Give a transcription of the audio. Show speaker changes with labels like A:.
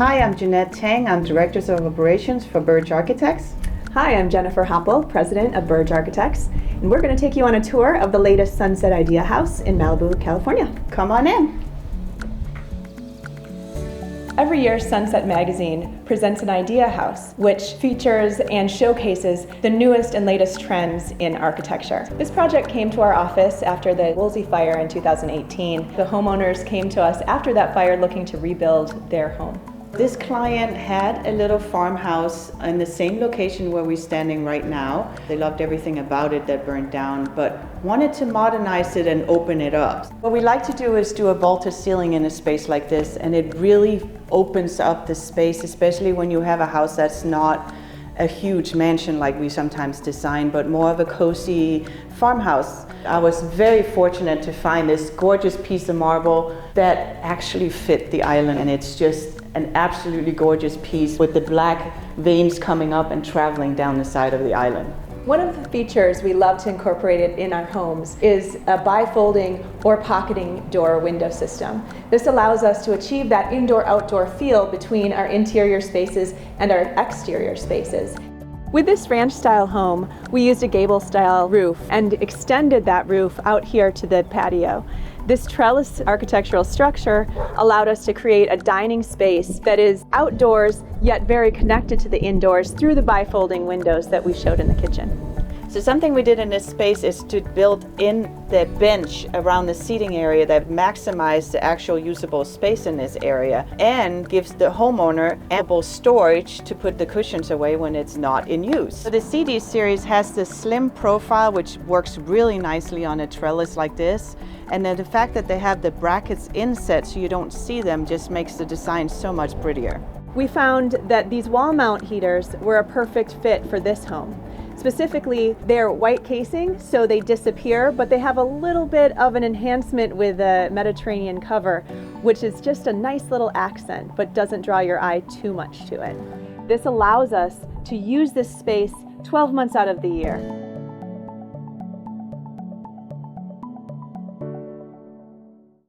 A: Hi, I'm Jeanette Tang. I'm Director of Operations for Burdge Architects.
B: Hi, I'm Jennifer Hoppel, President of Burdge Architects, and we're going to take you on a tour of the latest Sunset Idea House in Malibu, California.
A: Come on in.
B: Every year, Sunset Magazine presents an idea house, which features and showcases the newest and latest trends in architecture. This project came to our office after the Woolsey fire in 2018. The homeowners came to us after that fire looking to rebuild their home.
A: This client had a little farmhouse in the same location where we're standing right now. They loved everything about it that burned down, but wanted to modernize it and open it up. What we like to do is do a vaulted ceiling in a space like this, and it really opens up the space, especially when you have a house that's not a huge mansion like we sometimes design, but more of a cozy farmhouse. I was very fortunate to find this gorgeous piece of marble that actually fit the island, and it's just an absolutely gorgeous piece with the black veins coming up and traveling down the side of the island.
B: One of the features we love to incorporate it in our homes is a bifolding or pocketing door window system. This allows us to achieve that indoor-outdoor feel between our interior spaces and our exterior spaces. With this ranch-style home, we used a gable-style roof and extended that roof out here to the patio. This trellis architectural structure allowed us to create a dining space that is outdoors, yet very connected to the indoors through the bifolding windows that we showed in the kitchen.
A: So something we did in this space is to build in the bench around the seating area that maximizes the actual usable space in this area and gives the homeowner ample storage to put the cushions away when it's not in use. So the CD series has this slim profile which works really nicely on a trellis like this, and then the fact that they have the brackets inset so you don't see them just makes the design so much prettier.
B: We found that these wall mount heaters were a perfect fit for this home. Specifically, they're white casing, so they disappear, but they have a little bit of an enhancement with a Mediterranean cover, which is just a nice little accent, but doesn't draw your eye too much to it. This allows us to use this space 12 months out of the year.